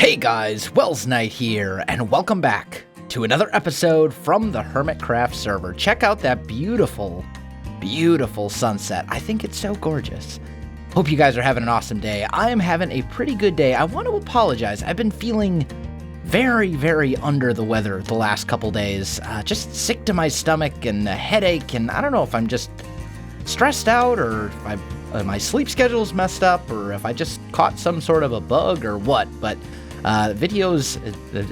Hey guys, Welsknight here, and welcome back to another episode from the Hermitcraft server. Check out that beautiful, beautiful sunset. I think it's so gorgeous. Hope you guys are having an awesome day. I am having a pretty good day. I want to apologize. I've been feeling very, very under the weather the last couple days. Just sick to my stomach and a headache, and I don't know if I'm just stressed out or if my sleep schedule's messed up or if I just caught some sort of a bug or what, but videos,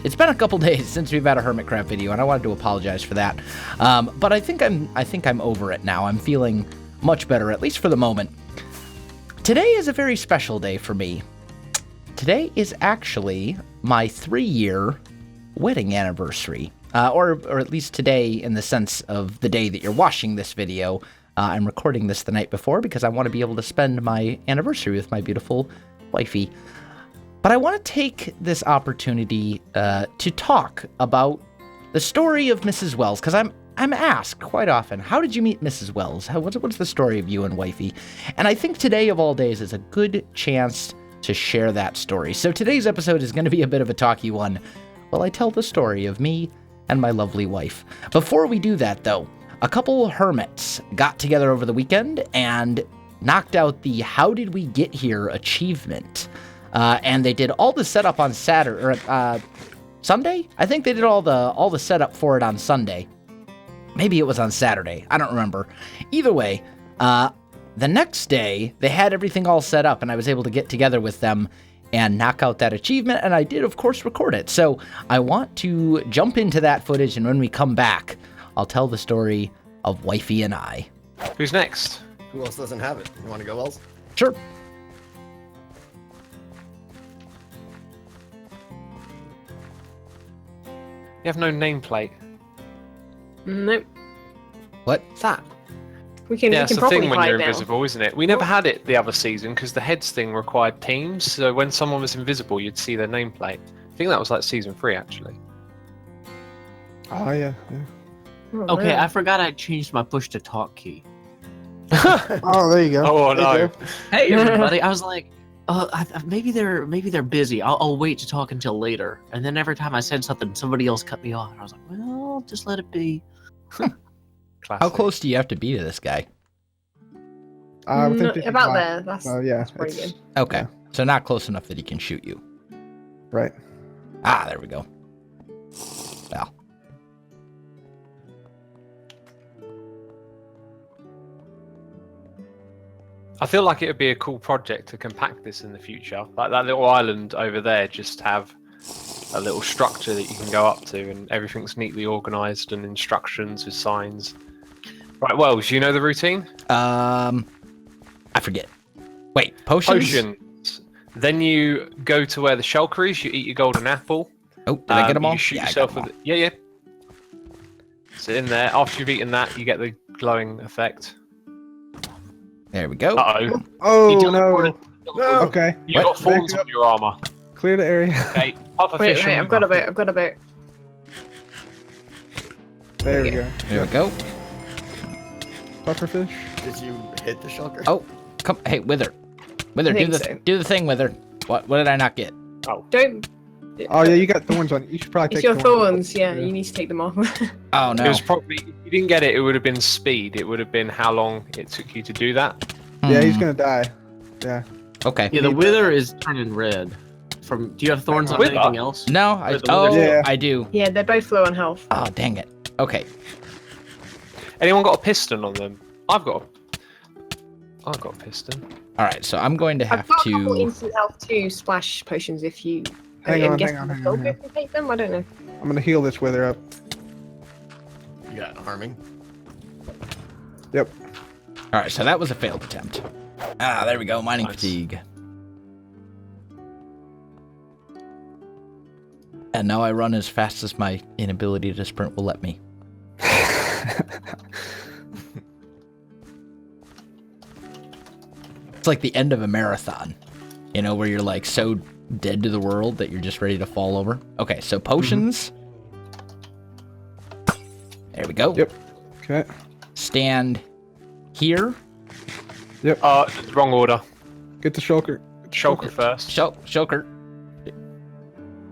it's been a couple days since we've had a Hermitcraft video, and I wanted to apologize for that. But I think I'm over it now. I'm feeling much better, at least for the moment. Today is a very special day for me. Today is actually my 3-year wedding anniversary, or at least today in the sense of the day that you're watching this video. I'm recording this the night before because I want to be able to spend my anniversary with my beautiful wifey. But I want to take this opportunity to talk about the story of Mrs. Wells, because I'm asked quite often, how did you meet Mrs. Wells? What's the story of you and wifey? And I think today of all days is a good chance to share that story. So today's episode is going to be a bit of a talky one while I tell the story of me and my lovely wife. Before we do that, though, a couple hermits got together over the weekend and knocked out the How Did We Get Here achievement. And they did all the setup on Saturday, or Sunday? I think they did all the setup for it on Sunday. Maybe it was on Saturday. I don't remember. Either way, the next day, they had everything all set up, and I was able to get together with them and knock out that achievement, and I did, of course, record it. So I want to jump into that footage, and when we come back, I'll tell the story of wifey and I. Who's next? Who else doesn't have it? You want to go, Wells? Sure. You have no nameplate. Nope. What's that? We can Yeah, it's the probably thing when hide you're now. invisible, isn't it? We never had it the other season because the heads thing required teams, so when someone was invisible, you'd see their nameplate. I think that was like season 3, actually. Oh, yeah. Oh, Okay, man. I forgot I changed my push to talk key. Oh, there you go. Oh, There you no. go. Hey everybody, I was like, maybe they're busy. I'll wait to talk until later. And then every time I said something, somebody else cut me off. I was like, well, just let it be. Classic. How close do you have to be to this guy? I would think No, 55. about there. That's, Oh, yeah. that's pretty it's- good. Okay, Yeah. so not close enough that he can shoot you. Right. Ah, there we go. Well. I feel like it would be a cool project to compact this in the future. Like that little island over there, just have a little structure that you can go up to and everything's neatly organized and instructions with signs. Right, Wells, you know the routine? I forget. Wait, potions? Potions. Then you go to where the shulker is, you eat your golden apple. Oh, did I get them all? You shoot Yeah, I got yourself them with it. Yeah. So in there, after you've eaten that, you get the glowing effect. all. There we go. Uh-oh. Oh, He no. teleported. Okay. You've got thorns on your armor. Clear the area. Okay, pop a Wait, fish. wait, and I've got a boat. I've got a boat. There we go. There we go. Pufferfish. Did you hit the shulker? Oh, come, hey, Wither. Wither, I do think the so. do the thing, Wither. What did I not get? Don't. Oh, yeah, you got thorns on you. You should probably It's take your off. thorns. Yeah, you need to take them off. Oh It no. was probably, if you didn't get it, it would have been speed. It would have been how long it took you to do that. Yeah, he's Hmm, going to die. Yeah. Okay. Yeah, the wither is turning red. Do you have thorns on Wither? anything else? No, Or the wither- Yeah. I do. yeah, they're both low on health. Oh, dang it. Okay. Anyone got a piston on them? I've got a piston. All right, so I'm going to I've have got a couple to. instant health too. Splash potions if you. Hang I'm on, guessing hang on, the hang on, Golgo hang on. can take them. I don't know. I'm going to heal this wither up. You got harming. Yep. All right, so that was a failed attempt. Ah, there we go. Mining Nice. fatigue. And now I run as fast as my inability to sprint will let me. It's like the end of a marathon, you know, where you're like so dead to the world that you're just ready to fall over. Okay, so potions. There we go. Yep. Okay. Stand here. Wrong order. Get the shulker. Shulker first. Shulker.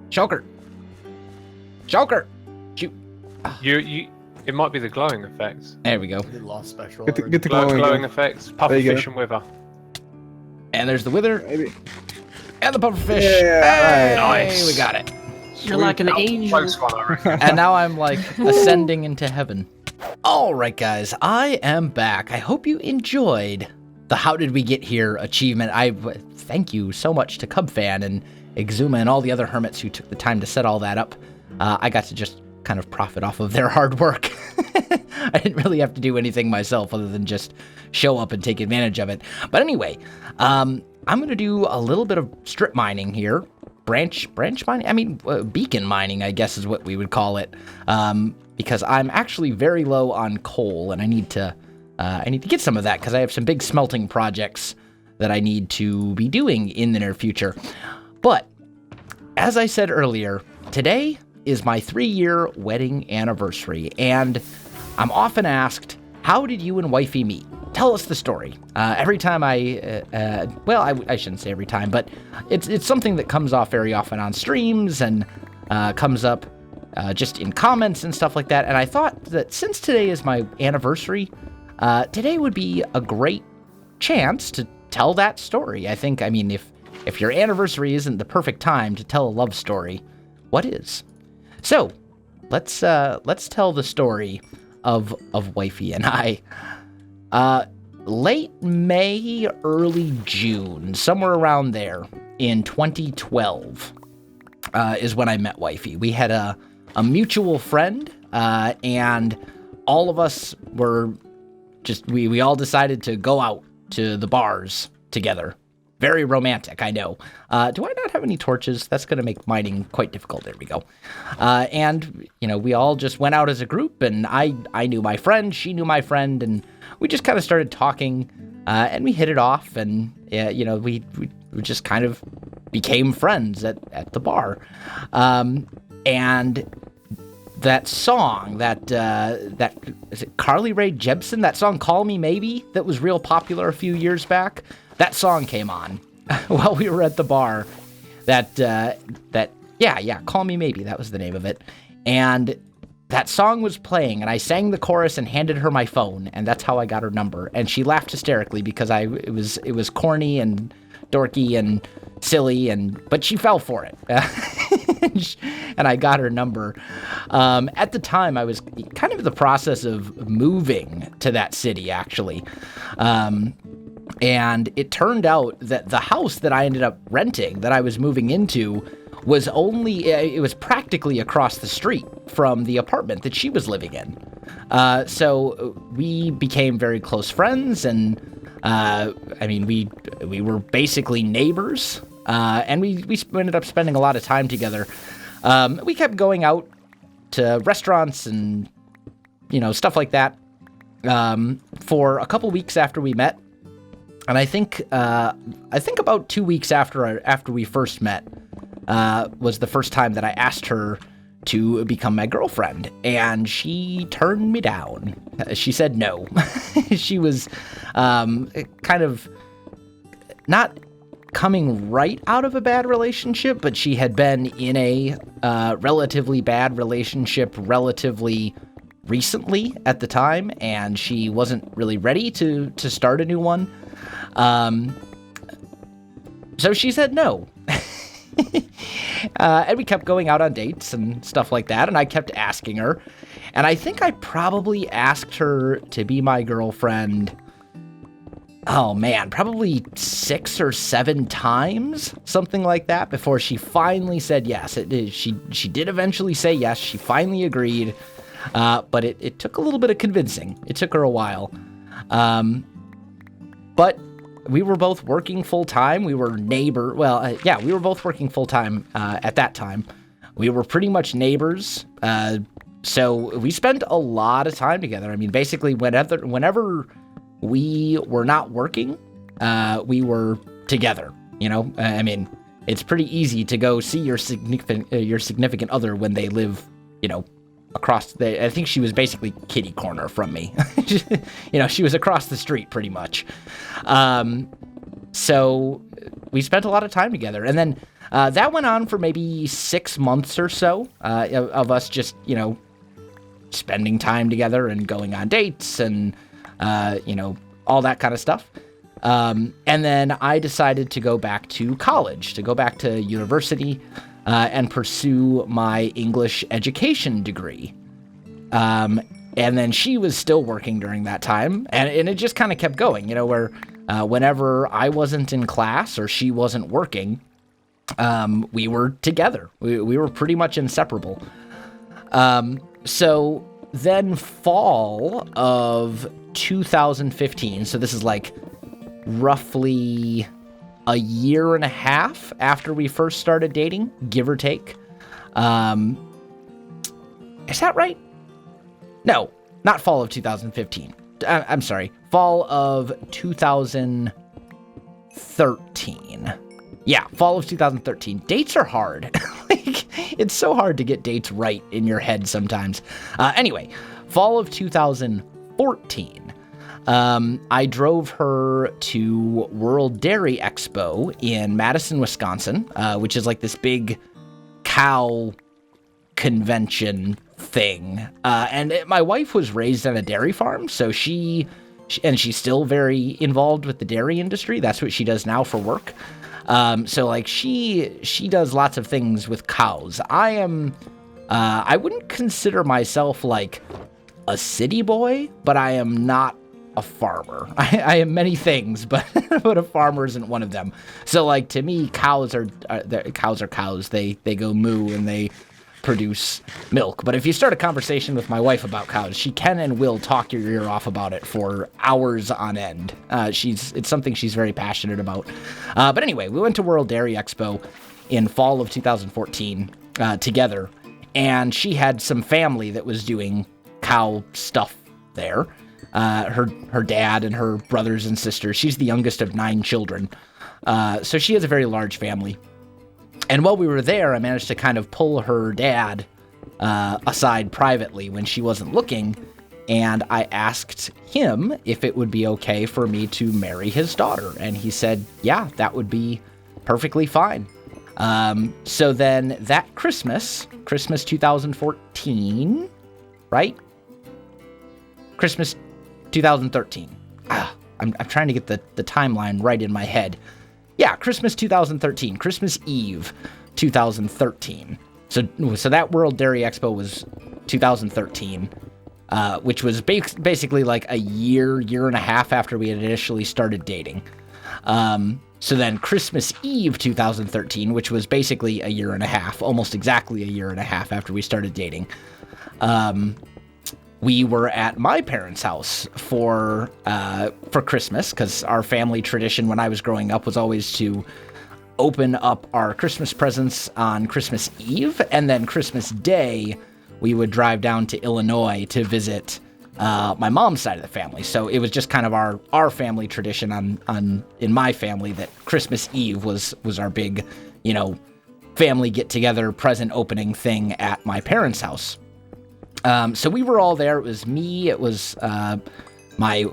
Shulker. Shulker. Shoot. It might be the glowing effects. There we go. We lost spectral. Get the Glowing glowing. effects. There Puffer you go. fish and wither. And there's the wither Maybe. and the pufferfish. Yeah, Hey, nice. we got it. You're like an That was a angel. close one, I reckon. And now I'm like ascending into heaven. All right, guys, I am back. I hope you enjoyed the How Did We Get Here achievement. I thank you so much to Cubfan and Exuma and all the other hermits who took the time to set all that up. I got to just kind of profit off of their hard work. I didn't really have to do anything myself other than just show up and take advantage of it. But anyway, I'm going to do a little bit of strip mining here. Branch mining? I mean, beacon mining, I guess is what we would call it. Because I'm actually very low on coal, and I need to get some of that because I have some big smelting projects that I need to be doing in the near future. But as I said earlier, today is my 3-year wedding anniversary, and I'm often asked, how did you and wifey meet? Tell us the story. Every time I shouldn't say every time, but it's something that comes off very often on streams and comes up just in comments and stuff like that. And I thought that since today is my anniversary, today would be a great chance to tell that story. I mean, if your anniversary isn't the perfect time to tell a love story, what is? So let's tell the story of wifey and I. Late May, early June, somewhere around there in 2012 is when I met wifey. We had a mutual friend, and all of us were just, we all decided to go out to the bars together. Very romantic, I know. Do I not have any torches? That's going to make mining quite difficult. There we go. And, we all just went out as a group, and I knew my friend, she knew my friend, and we just kind of started talking, and we hit it off, and, we just kind of became friends at the bar. And that song, that is it Carly Rae Jepsen? That song, Call Me Maybe, that was real popular a few years back. That song came on while we were at the bar. Call Me Maybe, that was the name of it. And that song was playing, and I sang the chorus and handed her my phone, and that's how I got her number. And she laughed hysterically because it was corny and dorky and silly, but she fell for it. And I got her number. At the time, I was kind of in the process of moving to that city, actually. And it turned out that the house that I ended up renting, that I was moving into, it was practically across the street from the apartment that she was living in. So we became very close friends, and we were basically neighbors, and we ended up spending a lot of time together. We kept going out to restaurants and, stuff like that, for a couple weeks after we met. And I think about 2 weeks after we first met, was the first time that I asked her to become my girlfriend, and she turned me down. She said no. She was kind of not coming right out of a bad relationship, but she had been in a relatively bad relationship relatively recently at the time, and she wasn't really ready to start a new one. So she said no. And we kept going out on dates and stuff like that, and I kept asking her. And I think I probably asked her to be my girlfriend, probably 6 or 7 times, something like that, before she finally said yes. She did eventually say yes. She finally agreed, but it took a little bit of convincing. It took her a while. But we were both working full-time. We were we were both working full-time at that time. We were pretty much neighbors, so we spent a lot of time together. I mean, basically, whenever we were not working, we were together, I mean, it's pretty easy to go see your significant other when they live, across I think she was basically kitty corner from me. She was across the street pretty much. So we spent a lot of time together. And then that went on for maybe 6 months or so of us just, you know, spending time together and going on dates and, you know, all that kind of stuff. And then I decided to go back to college, to go back to university and pursue my English education degree. And then she was still working during that time, and it just kind of kept going, you know, where whenever I wasn't in class or she wasn't working, we were together. We were pretty much inseparable. So then fall of 2015, so this is like roughly a year and a half after we first started dating, give or take. Is that right? No, not fall of 2015. I'm sorry, fall of 2013. Yeah, fall of 2013. Dates are hard. Like, it's so hard to get dates right in your head sometimes. Anyway, fall of 2014. I drove her to World Dairy Expo in Madison, Wisconsin, which is like this big cow convention thing. And my wife was raised on a dairy farm, so she's still very involved with the dairy industry. That's what she does now for work. So like she does lots of things with cows. I wouldn't consider myself like a city boy, but I am not a farmer. I am many things, but a farmer isn't one of them. So like to me, cows are cows. They go moo and they produce milk. But if you start a conversation with my wife about cows, she can and will talk your ear off about it for hours on end. It's something she's very passionate about. But anyway, we went to World Dairy Expo in fall of 2014 together, and she had some family that was doing cow stuff there. Her dad and her brothers and sisters. She's the youngest of 9 children. So she has a very large family. And while we were there, I managed to kind of pull her dad aside privately when she wasn't looking, and I asked him if it would be okay for me to marry his daughter, and he said, yeah, that would be perfectly fine. So then that Christmas 2014, right? Christmas 2013. I'm trying to get the timeline right in my head. Yeah, Christmas 2013, Christmas Eve 2013. So that World Dairy Expo was 2013, which was basically like a year and a half after we had initially started dating. So then Christmas Eve 2013, which was basically a year and a half, almost exactly a year and a half after we started dating, we were at my parents' house for Christmas, because our family tradition when I was growing up was always to open up our Christmas presents on Christmas Eve, and then Christmas Day we would drive down to Illinois to visit my mom's side of the family. So it was just kind of our family tradition in my family that Christmas Eve was our big, you know, family get together present opening thing at my parents' house. So we were all there. It was me. It was my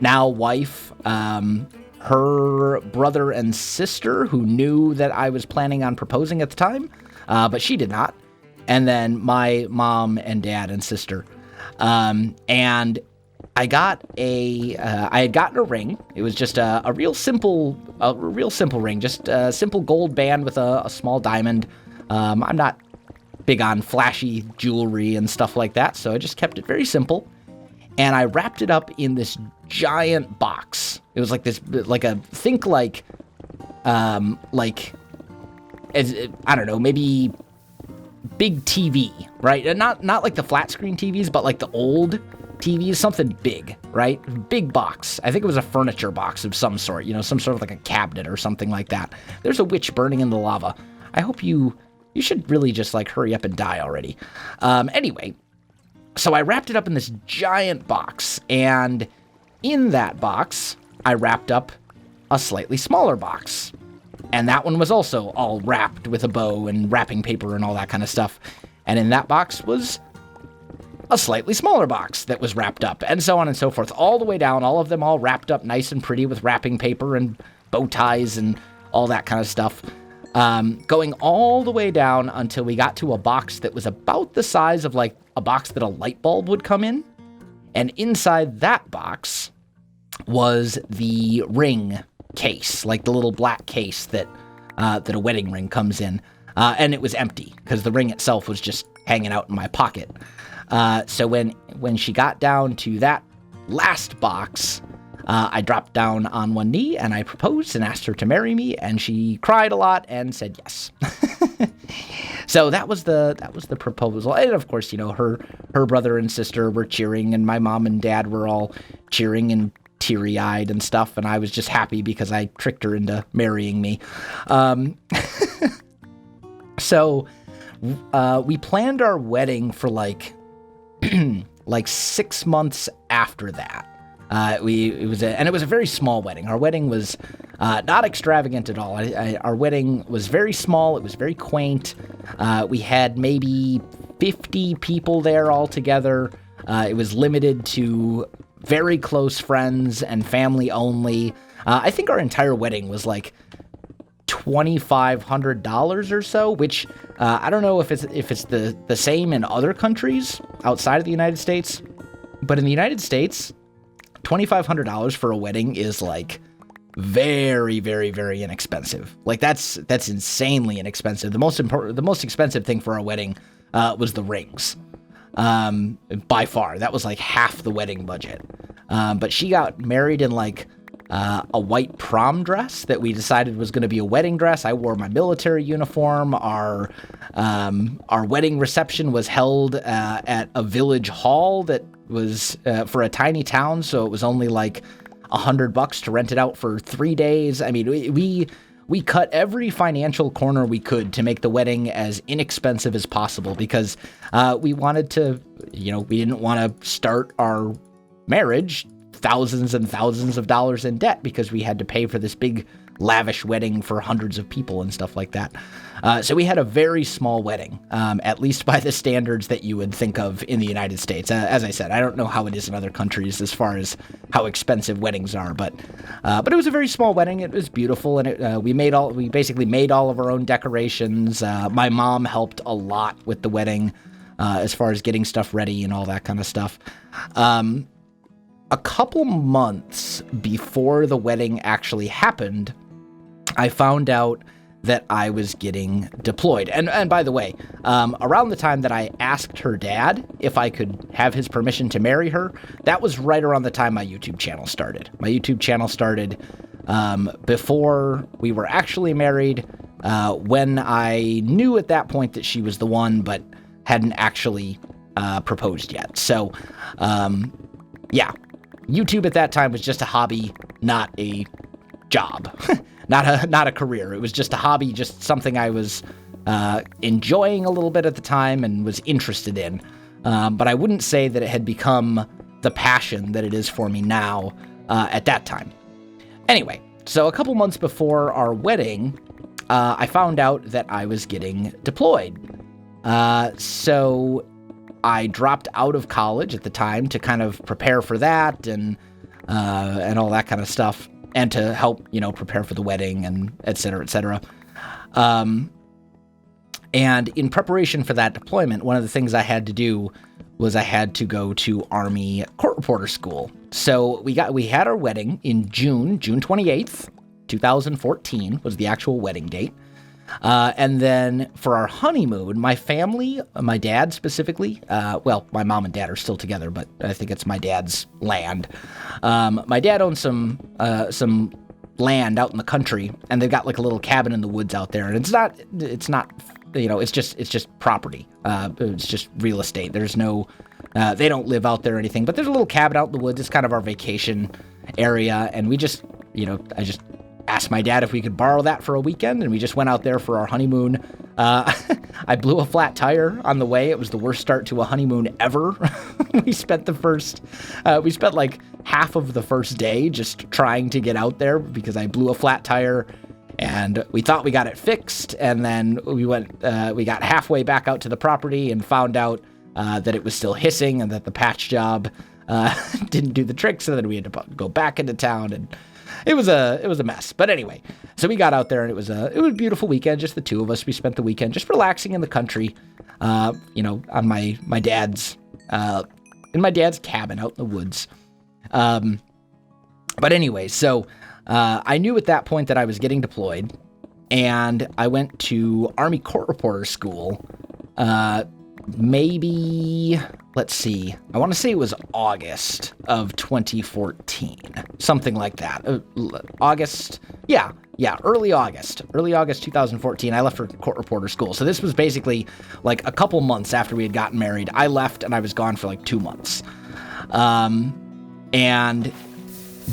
now wife, her brother and sister, who knew that I was planning on proposing at the time, but she did not. And then my mom and dad and sister. And I had gotten a ring. It was just a real simple ring, just a simple gold band with a small diamond. I'm not big on flashy jewelry and stuff like that, so I just kept it very simple. And I wrapped it up in this giant box. It was like this, like I don't know, maybe big TV, right? Not like the flat screen TVs, but like the old TVs, something big, right? Big box. I think it was a furniture box of some sort, you know, some sort of like a cabinet or something like that. There's a witch burning in the lava. I hope you should really just like hurry up and die already. Anyway, so I wrapped it up in this giant box, and in that box, I wrapped up a slightly smaller box. And that one was also all wrapped with a bow and wrapping paper and all that kind of stuff. And in that box was a slightly smaller box that was wrapped up, and so on and so forth, all the way down, all of them all wrapped up nice and pretty with wrapping paper and bow ties and all that kind of stuff. Going all the way down until we got to a box that was about the size of like a box that a light bulb would come in. And inside that box was the ring case, like the little black case that a wedding ring comes in. And it was empty because the ring itself was just hanging out in my pocket. So when she got down to that last box, I dropped down on one knee and I proposed and asked her to marry me, and she cried a lot and said yes. So that was the proposal. And of course, you know, her brother and sister were cheering, and my mom and dad were all cheering and teary-eyed and stuff, and I was just happy because I tricked her into marrying me. So we planned our wedding for like 6 months after that. It was a very small wedding. Our wedding was not extravagant at all. Our wedding was very small. It was very quaint. We had maybe 50 people there altogether. It was limited to very close friends and family only. I think our entire wedding was like $2,500 or so, which I don't know if it's the same in other countries outside of the United States, but in the United States, $2,500 for a wedding is like very, very, very inexpensive. Like that's insanely inexpensive. The most expensive thing for a wedding was the rings. By far, that was like half the wedding budget. But she got married in like a white prom dress that we decided was going to be a wedding dress. I wore my military uniform. Our wedding reception was held at a village hall that was for a tiny town, so it was only like $100 to rent it out for 3 days. I mean, we cut every financial corner we could to make the wedding as inexpensive as possible because we wanted to, you know, we didn't want to start our marriage thousands and thousands of dollars in debt because we had to pay for this big lavish wedding for hundreds of people and stuff like that. So we had a very small wedding, at least by the standards that you would think of in the United States. As I said, I don't know how it is in other countries as far as how expensive weddings are, but it was a very small wedding. It was beautiful, and we basically made all of our own decorations. My mom helped a lot with the wedding, as far as getting stuff ready and all that kind of stuff. A couple months before the wedding actually happened, I found out that I was getting deployed. And by the way, around the time that I asked her dad if I could have his permission to marry her, that was right around the time my YouTube channel started. My YouTube channel started before we were actually married, when I knew at that point that she was the one, but hadn't actually proposed yet. So, yeah. YouTube at that time was just a hobby, not a job, not a career. It was just a hobby, just something I was enjoying a little bit at the time and was interested in. But I wouldn't say that it had become the passion that it is for me now at that time. Anyway, so a couple months before our wedding, I found out that I was getting deployed. So I dropped out of college at the time to kind of prepare for that and all that kind of stuff, and to help, you know, prepare for the wedding and et cetera, et cetera. And in preparation for that deployment, one of the things I had to do was I had to go to Army Court Reporter School. So we had our wedding in June 28th, 2014 was the actual wedding date. And then for our honeymoon, my family, my dad specifically, well, my mom and dad are still together, but I think it's my dad's land. My dad owns some land out in the country, and they've got like a little cabin in the woods out there, and it's not, you know, it's just property. It's just real estate. There's no, they don't live out there or anything, but there's a little cabin out in the woods. It's kind of our vacation area, and we just, you know, I just asked my dad if we could borrow that for a weekend, and we just went out there for our honeymoon. I blew a flat tire on the way. It was the worst start to a honeymoon ever. we spent like half of the first day just trying to get out there because I blew a flat tire, and we thought we got it fixed, and then we got halfway back out to the property and found out that it was still hissing and that the patch job didn't do the trick, so then we had to go back into town, and it was a mess. But anyway, so we got out there and it was a beautiful weekend. Just the two of us. We spent the weekend just relaxing in the country, on my dad's, in my dad's cabin out in the woods. But anyway, so I knew at that point that I was getting deployed, and I went to Army Court Reporter School. Maybe, let's see, I want to say it was August of 2014, something like that. August, early August 2014, I left for Court Reporter School. So this was basically like a couple months after we had gotten married. I left and I was gone for like 2 months. And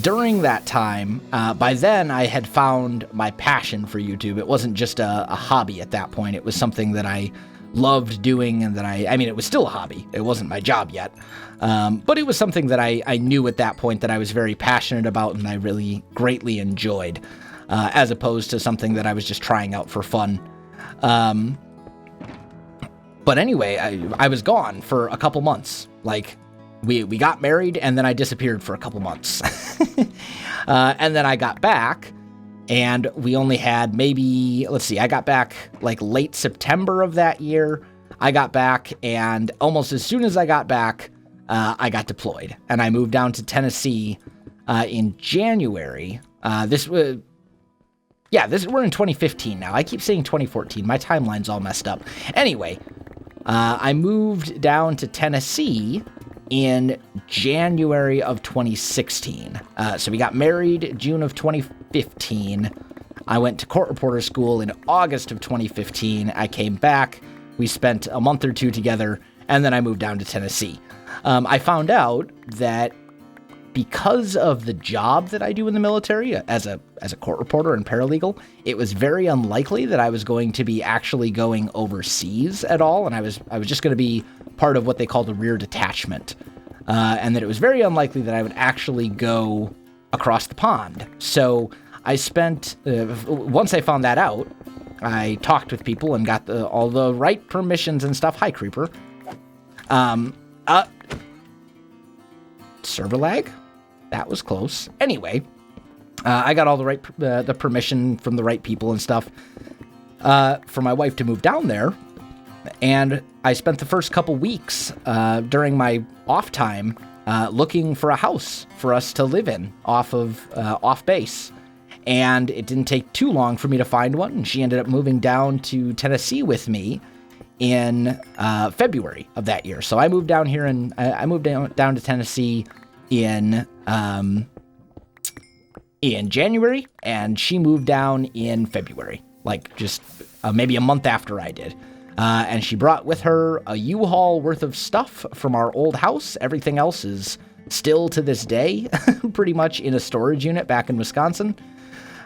during that time, by then I had found my passion for YouTube. It wasn't just a hobby at that point. It was something that I loved doing, and that I mean, it was still a hobby. It wasn't my job yet. But it was something that I knew at that point that I was very passionate about and I really greatly enjoyed, as opposed to something that I was just trying out for fun. But anyway, I was gone for a couple months. Like, we got married and then I disappeared for a couple months. And then I got back, and we only had maybe, let's see, I got back like late September of that year. I got back, and almost as soon as I got back, I got deployed, and I moved down to Tennessee in January. We're in 2015 now. I keep saying 2014. My timeline's all messed up. Anyway, I moved down to Tennessee in January of 2016. So we got married June of 2015. I went to Court Reporter School in August of 2015. I came back. We spent a month or two together, and then I moved down to Tennessee. I found out that because of the job that I do in the military as a court reporter and paralegal, it was very unlikely that I was going to be actually going overseas at all, and I was just going to be part of what they call the rear detachment, and that it was very unlikely that I would actually go across the pond. So I spent, once I found that out, I talked with people and got all the right permissions and stuff. Hi, Creeper. Server lag? That was close. Anyway, I got all the permission from the right people and stuff for my wife to move down there. And I spent the first couple weeks during my off time looking for a house for us to live in off base. And it didn't take too long for me to find one. And she ended up moving down to Tennessee with me in February of that year. So I moved down here, and I moved down to Tennessee in January, and she moved down in February, like just maybe a month after I did. And she brought with her a U-Haul worth of stuff from our old house. Everything else is still to this day pretty much in a storage unit back in Wisconsin.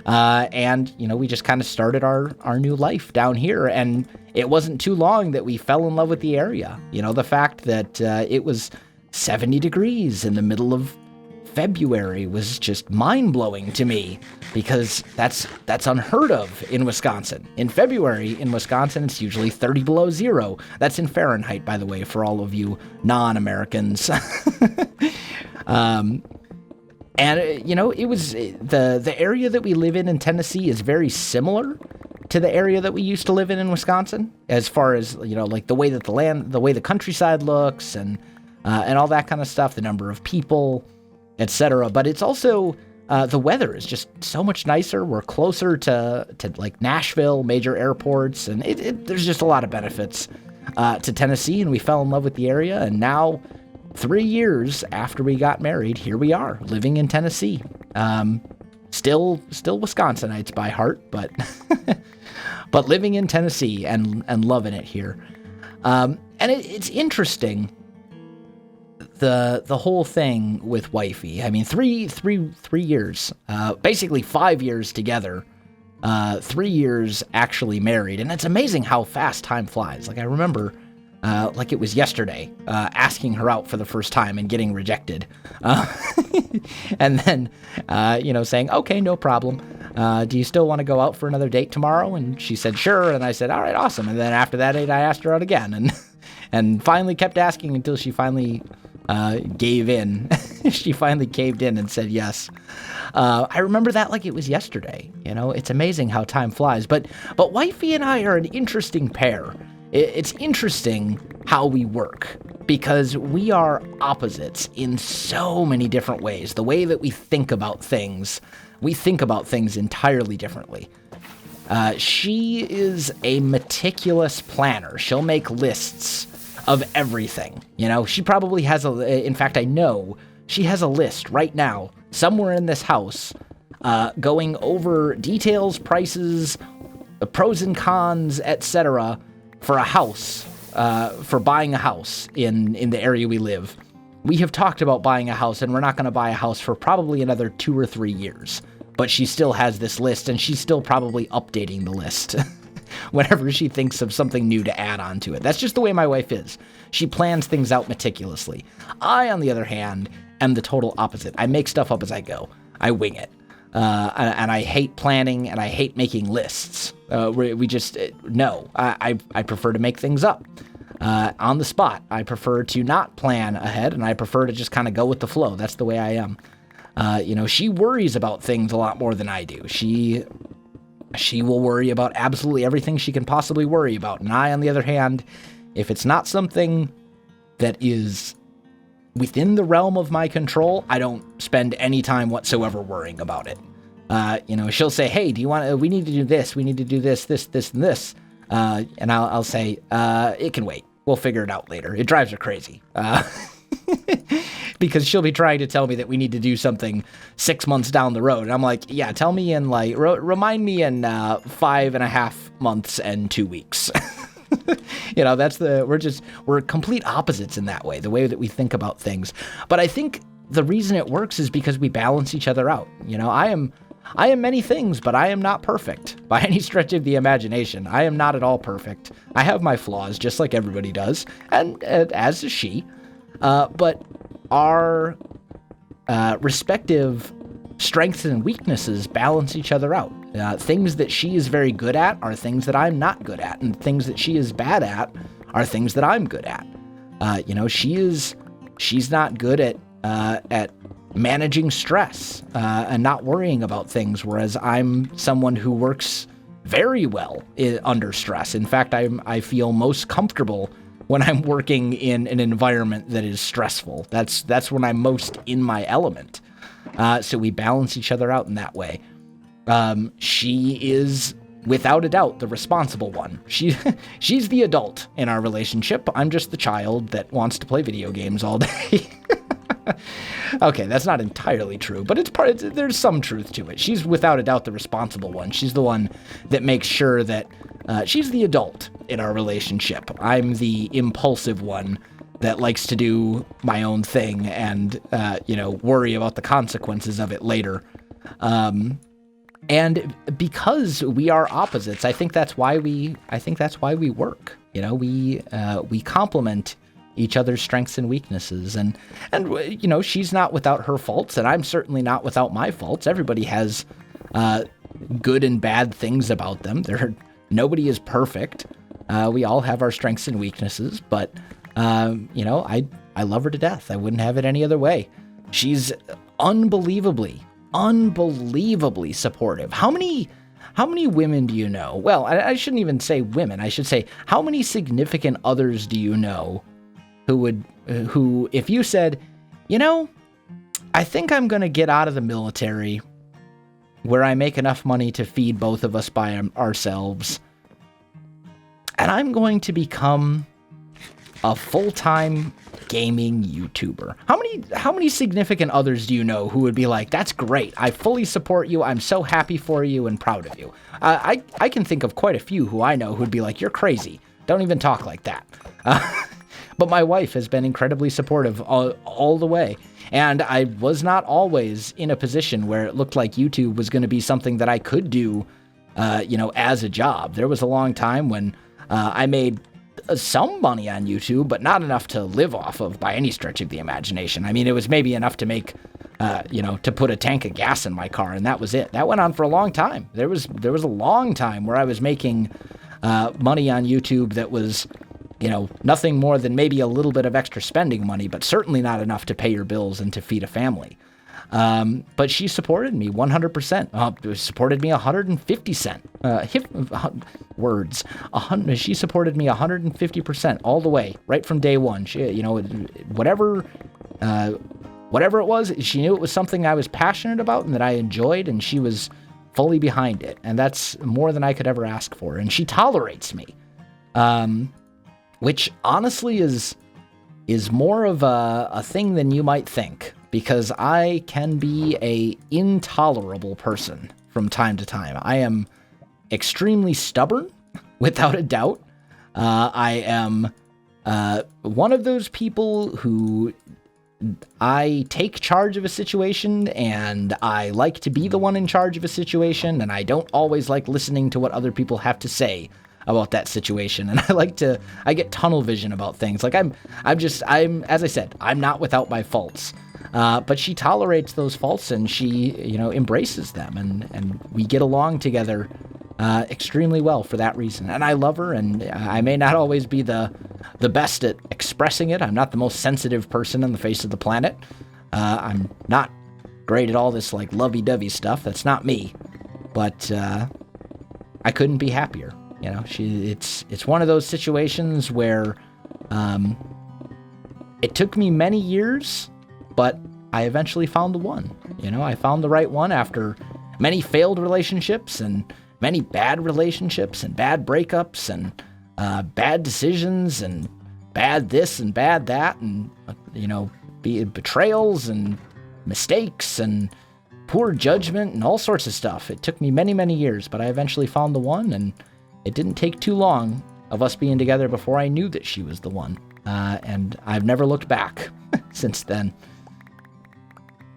And, we just kind of started our new life down here, and it wasn't too long that we fell in love with the area. The fact that it was 70 degrees in the middle of February was just mind-blowing to me, because that's unheard of in Wisconsin. In February in Wisconsin, it's usually 30 below zero. That's in Fahrenheit, by the way, for all of you non-Americans. And, it was the area that we live in Tennessee is very similar to the area that we used to live in Wisconsin, as far as, like the way that the way the countryside looks and all that kind of stuff, the number of people, etc. But it's also, the weather is just so much nicer. We're closer to like Nashville, major airports, and there's just a lot of benefits to Tennessee, and we fell in love with the area, and now 3 years after we got married, here we are, living in Tennessee. Still Wisconsinites by heart, but but living in Tennessee and loving it here. And it's interesting, the whole thing with wifey. I mean, three years, basically 5 years together, 3 years actually married, and it's amazing how fast time flies. Like, I remember, like it was yesterday, asking her out for the first time and getting rejected. And then, saying, okay, no problem. Do you still want to go out for another date tomorrow? And she said, sure. And I said, all right, awesome. And then after that date, I asked her out again, and finally kept asking until she finally gave in. She finally caved in and said yes. I remember that like it was yesterday. You know, it's amazing how time flies. But Wifey and I are an interesting pair. It's interesting how we work because we are opposites in so many different ways. The way that we think about things entirely differently. She is a meticulous planner. She'll make lists of everything. You know, she probably has in fact, I know she has a list right now somewhere in this house going over details, prices, pros and cons, etc. for a house, for buying a house in the area we live. We have talked about buying a house, and we're not going to buy a house for probably another 2 or 3 years. But she still has this list, and she's still probably updating the list whenever she thinks of something new to add on to it. That's just the way my wife is. She plans things out meticulously. I, on the other hand, am the total opposite. I make stuff up as I go. I wing it. And I hate planning, and I hate making lists. We just, no. I prefer to make things up on the spot. I prefer to not plan ahead, and I prefer to just kind of go with the flow. That's the way I am. You know, she worries about things a lot more than I do. She will worry about absolutely everything she can possibly worry about. And I, on the other hand, if it's not something that is within the realm of my control, I don't spend any time whatsoever worrying about it. You know, she'll say, hey, we need to do this. We need to do this, and this. And I'll say, it can wait. We'll figure it out later. It drives her crazy. Because she'll be trying to tell me that we need to do something 6 months down the road. And I'm like, yeah, tell me in remind me in 5.5 months and 2 weeks. You know, we're complete opposites in that way, the way that we think about things. But I think the reason it works is because we balance each other out. You know, I am many things, but I am not perfect by any stretch of the imagination. I am not at all perfect. I have my flaws just like everybody does, and as does she. But our respective strengths and weaknesses balance each other out. Things that she is very good at are things that I'm not good at, and things that she is bad at are things that I'm good at. You know, she's not good at managing stress and not worrying about things, whereas I'm someone who works very well under stress. In fact, I feel most comfortable when I'm working in an environment that is stressful. That's when I'm most in my element. So we balance each other out in that way. She is, without a doubt, the responsible one. She's the adult in our relationship. I'm just the child that wants to play video games all day. Okay, that's not entirely true, but there's some truth to it. She's without a doubt the responsible one. She's the one that makes sure that she's the adult in our relationship. I'm the impulsive one that likes to do my own thing and, worry about the consequences of it later. And because we are opposites, I think that's why we work. You know, we complement each other's strengths and weaknesses, and you know, she's not without her faults, and I'm certainly not without my faults. Everybody has good and bad things about them. Nobody is perfect. We all have our strengths and weaknesses, but you know, I love her to death. I wouldn't have it any other way. She's unbelievably supportive. How many women do you know? Well, I shouldn't even say women. I should say, how many significant others do you know who, if you said, you know, I think I'm going to get out of the military where I make enough money to feed both of us by ourselves, and I'm going to become a full-time gaming YouTuber. How many significant others do you know who would be like, that's great, I fully support you, I'm so happy for you and proud of you? I can think of quite a few who I know who'd be like, you're crazy, don't even talk like that. But my wife has been incredibly supportive all the way. And I was not always in a position where it looked like YouTube was going to be something that I could do, as a job. There was a long time when I made some money on YouTube, but not enough to live off of by any stretch of the imagination. I mean, it was maybe enough to make, to put a tank of gas in my car, and that was it. That went on for a long time. There was a long time where I was making money on YouTube that was nothing more than maybe a little bit of extra spending money, but certainly not enough to pay your bills and to feed a family. But she supported me 100%. Supported me 150%. Words. She supported me 150% all the way, right from day one. She, whatever it was, she knew it was something I was passionate about and that I enjoyed, and she was fully behind it. And that's more than I could ever ask for. And she tolerates me, which honestly is more of a thing than you might think. Because I can be a intolerable person from time to time. I am extremely stubborn, without a doubt. I am one of those people who I take charge of a situation, and I like to be the one in charge of a situation, and I don't always like listening to what other people have to say about that situation. And I get tunnel vision about things. Like I'm, as I said, I'm not without my faults. But she tolerates those faults, and she, embraces them, and we get along together extremely well for that reason. And I love her, and I may not always be the best at expressing it. I'm not the most sensitive person on the face of the planet. I'm not great at all this like lovey-dovey stuff. That's not me. But I couldn't be happier. It's one of those situations where it took me many years, but I eventually found the one. I found the right one after many failed relationships and many bad relationships and bad breakups and bad decisions and bad this and bad that and, betrayals and mistakes and poor judgment and all sorts of stuff. It took me many, many years, but I eventually found the one, and it didn't take too long of us being together before I knew that she was the one. And I've never looked back since then.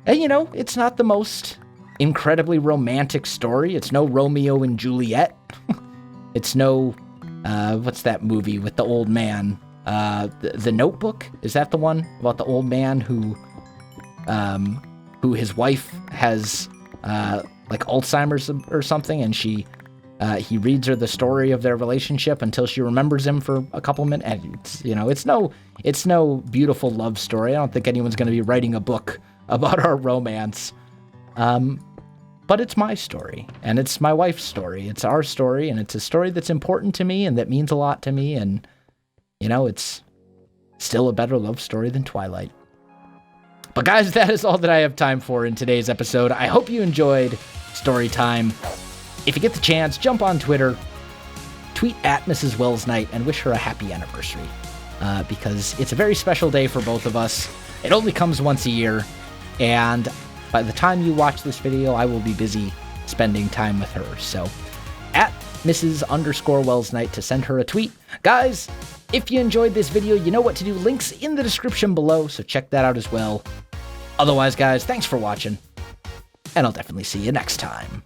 And, it's not the most incredibly romantic story. It's no Romeo and Juliet. It's no, what's that movie with the old man? The Notebook? Is that the one about the old man who his wife has, like Alzheimer's or something, and he reads her the story of their relationship until she remembers him for a couple minutes. And it's no beautiful love story. I don't think anyone's going to be writing a book about our romance. But it's my story, and it's my wife's story. It's our story, and it's a story that's important to me and that means a lot to me. And, it's still a better love story than Twilight. But guys, that is all that I have time for in today's episode. I hope you enjoyed story time. If you get the chance, jump on Twitter, tweet at Mrs. Welsknight, and wish her a happy anniversary. Because it's a very special day for both of us. It only comes once a year. And by the time you watch this video, I will be busy spending time with her. So, at Mrs._Welsknight to send her a tweet. Guys, if you enjoyed this video, you know what to do. Links in the description below, so check that out as well. Otherwise, guys, thanks for watching, and I'll definitely see you next time.